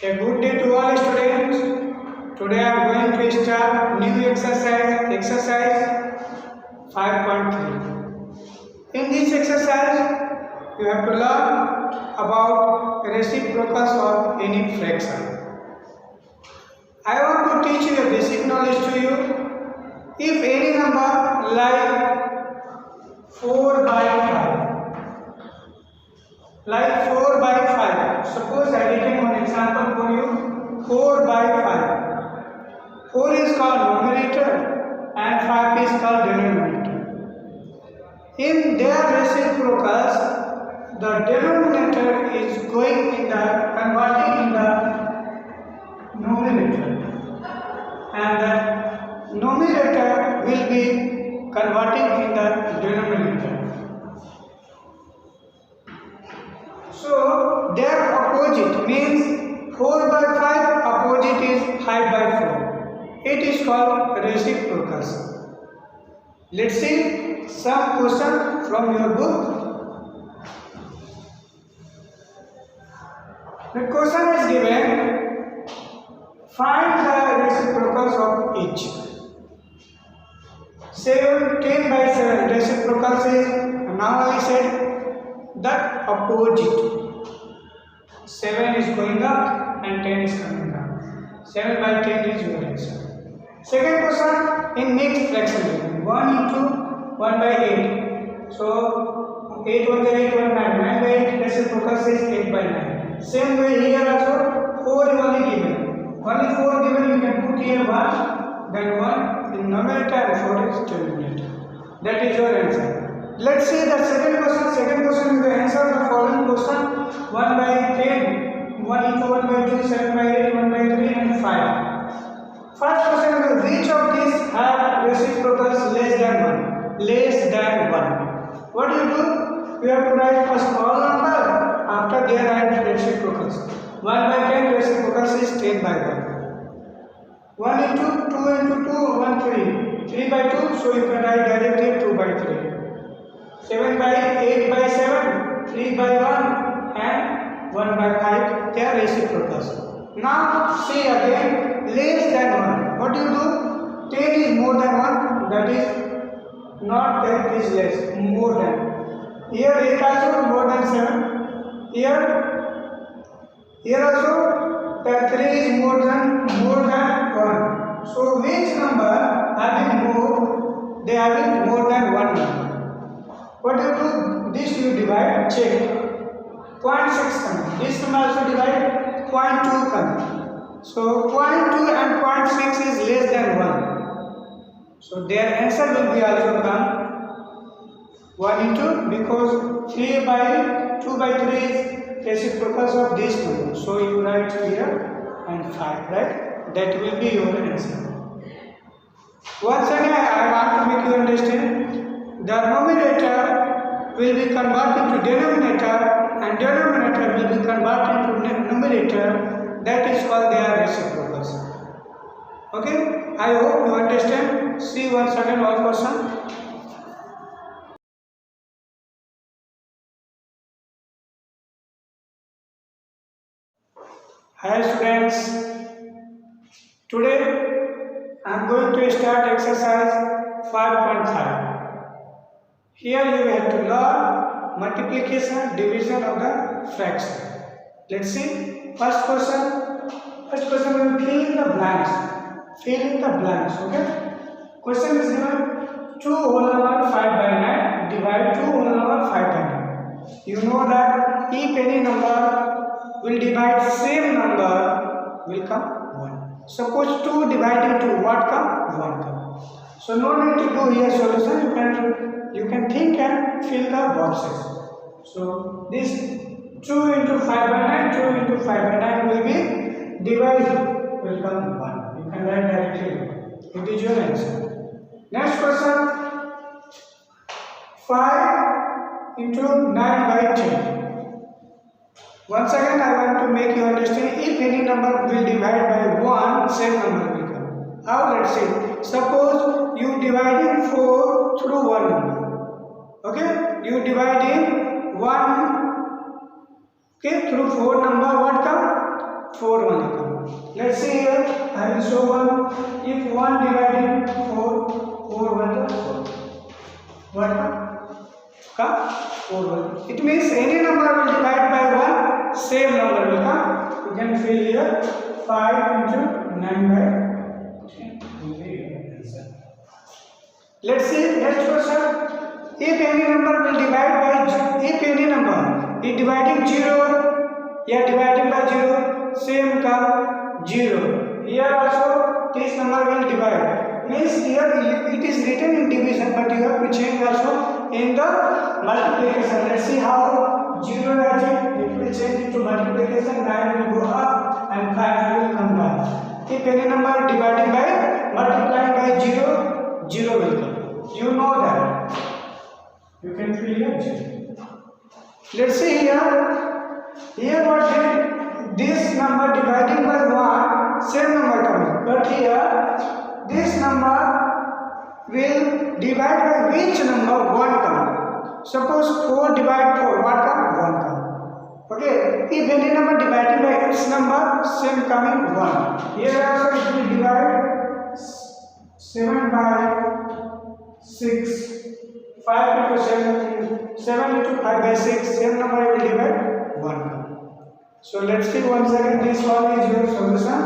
A good day to all students. Today I am going to start new exercise 5.3. In this exercise, you have to learn about reciprocals of any fraction. I want to teach you a basic knowledge to you. If any number like 4 by 5, suppose I written one example for you, 4 by 5. 4 is called numerator and 5 is called denominator. In their reciprocals, the denominator is converting in the numerator, and the numerator will be converting in the denominator. So their opposite means 4 by 5 opposite is 5 by 4. It is called reciprocals. Let's see some question from your book. The question is given, find the reciprocals of each. 10 by 7 reciprocals is, now I said that opposite. 7 is going up and 10 is coming down. 7 by 10 is your answer. Second question, in mixed fraction, 1 into 1 by 8. So 8 1 8 1 9, 9 by 8 reciprocals is 8 by 9. Same way here also 4 is only given. Only 4 given, you can put here 1, then 1 in numerator and 4 is denominator. That is your answer. Let's see the second question. Second question is the answer of the following question. 1 by 10, 1 into 1 by 2, 7 by 8, 1 by 3 and 5. First question is, which of these have reciprocals less than 1? Less than 1. What do? You have to write first all number, after there are reciprocals. 1 by 10 reciprocals is 10 by 1. 1 into 2 into 2, 1 3. 3 by 2, so you can write directly 2 by 3. 7 by 8 by 7, 3 by 1 and 1 by 5, they are reciprocals. Now see again, less than 1. What do? 10 is more than 1, that is not that is less, more than. Here 8 also more than 7. Here also that 3 is more than 1. So which number having more? They having more than 1 number. What do? This you divide, check. 0.6 comes. This number also divide, 0.2 comes. So 0.2 and 0.6 is less than 1. So their answer will be also come 1 into, because 3 by 2 by 3 is reciprocals of this number. So you write here and 5, right? That will be your answer. Once again, I want to make you understand. The numerator will be converted to denominator and denominator will be converted to numerator. That is called their reciprocals. Okay? I hope you understand. See once again all question. Hi students. Today I am going to start exercise 5.5. Here you have to learn multiplication, division of the fraction. Let's see. First question will fill in the blanks. Fill in the blanks. Okay. Question is given 2 whole number 5 by 9 divide 2 whole number 5 by 9. You know that if any number will divide same number will come 1. Suppose 2 dividing 2, what come? 1 come. So no need to do here solution. You can think and fill the boxes. So this 2 into 5 by 9, 2 into 5 by 9 will be divided, will come 1. You can write directly. It is your answer. Next question, 5 into 9 by 10. Once again I want to make you understand, if any number will divide by 1, same number will come. How? Let's see. Suppose you dividing 4 through 1 number. Okay? You dividing 1 okay, through 4 number, what come? 4 only come. Let's see here, I will show one. If 1 dividing 4, 4 1 4. What come? 4 1. It means any number will divide by 1, same number will come. You can fill here 5 into 9 by 10. Let's see next question. If any number will divide by, if any number is dividing 0, yeah, dividing by 0, same come 0. Here also this number will divide. Means here it is written in division, but you have to change also in the multiplication. Let's see how 0 writing, it will change into multiplication. 9 will go up and 5 will come down. If any number dividing by, multiplying by 0, 0 will come. You know that. You can fill here 0. Let's see here. Here what did this number dividing by 1, same number coming. But here this number will divide by which number? 1 come. Suppose 4 divide 4, what come? 1 come. Okay. If any number dividing by its number, same coming 1. Here also it will divide 7 by 6. 5 into 7 into 5 by 6, same number will divide 1. So let's see once again, this one is your solution.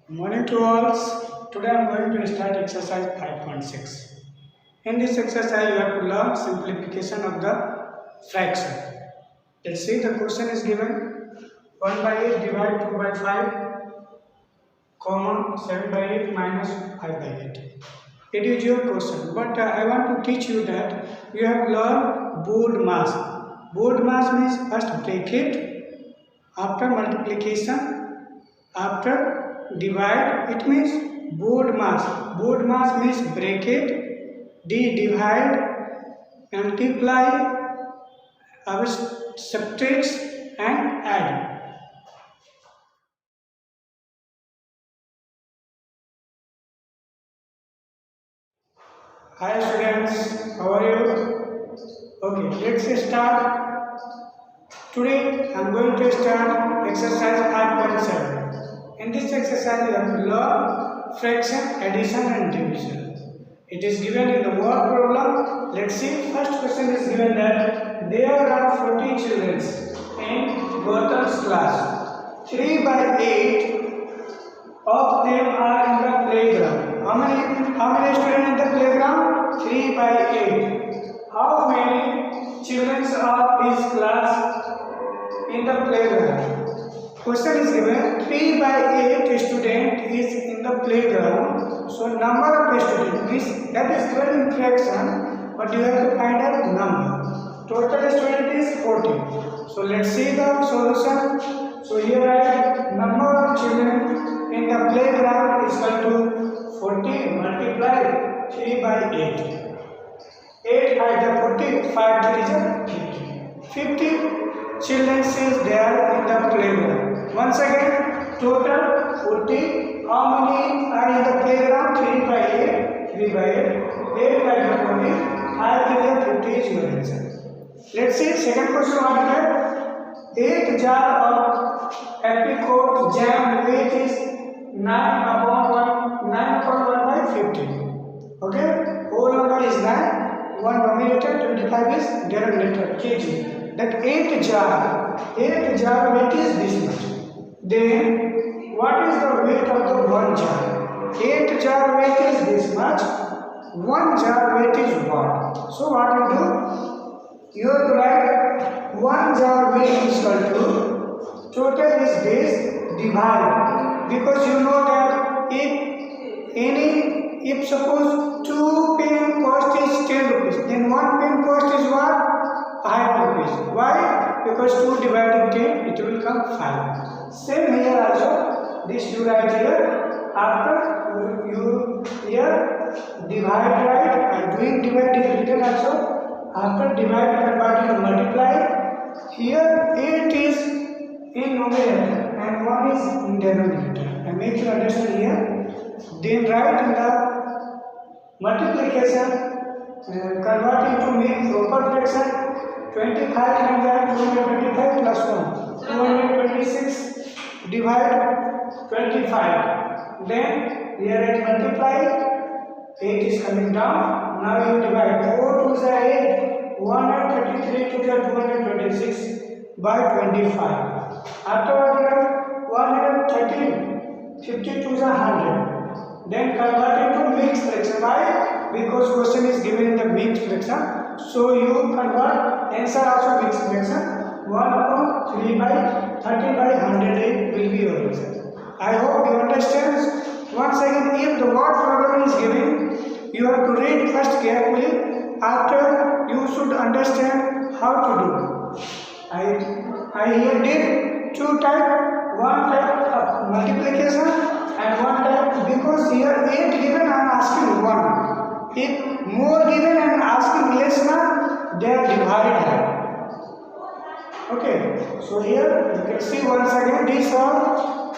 Morning to all. Today I am going to start exercise 5.6. In this exercise you have to learn simplification of the fraction. Let's see, the question is given 1 by 8 divide 2 by 5, comma 7 by 8 minus 5 by 8. It is your question, but I want to teach you that you have learned BODMAS. BODMAS means first bracket, after multiplication, after divide, it means BODMAS. BODMAS means bracket, divide, multiply, subtract and add. Hi students, how are you? Okay, let's start. Today I am going to start exercise 5.7. In this exercise you have to learn fraction, addition and division. It is given in the word problem. Let's see, first question is given that there are 40 children in Gautam's class. 3 by 8 of them are in the playground. How many students in the playground? 3 by 8. How many children of his class in the playground? Question is given 3 by 8 student is in the playground. So number of students is that is given in fraction, but you have to find out number. Total student is 40. So let's see the solution. So here I have number of children in the playground is equal to 40 multiply 3 by 8. 8 by the 40, 5 is 50. 50 children is there in the playground. Once again, total 40. How many are in the playground? 3 by 8. 3 by 8. 8 by the 40. 5 to the 50 is your answer. Let's see second question what is that? 8 jar of apricot jam weight is 9/1 by 50. Okay, whole number is 9. 1 denominator, 25 is denominator, kg. That 8 jar weight is this much. Then what is the weight of the 1 jar? 8 jar weight is this much. 1 jar weight is what? So what you do? You have to write 1 jar weight is equal to total is this divide, because you know that if suppose 2 pen cost is 10 rupees, then 1 pen cost is what? 5 rupees. Why? Because 2 divided 10, it will come 5. Same here also, this you write here, after you here divide right, and doing divide is written also, after divide convert to multiply. Here 8 is in numerator and 1 is in denominator. I make you understand here. Then write in the multiplication, convert into mean proper fraction. 25 times that 225 plus 1, 226 divide 25. Then here it multiply, 8 is coming down. Now you divide 4 to the 8, 133 to the 226 by 25. Afterward 113, 50 to the 100. Then convert into mixed fraction. Why? Because question is given in the mixed fraction. So you convert answer also mixed fraction. 1 upon 3 by 30 by 100 will be your answer. I hope you understand. Once again, if the word problem is given, you have to read first carefully. After, you should understand how to do. I here did two type, one type of multiplication and one type, because here 8 given I am asking 1. If more given I am asking less na, they are divided. Okay, so here you can see once again this one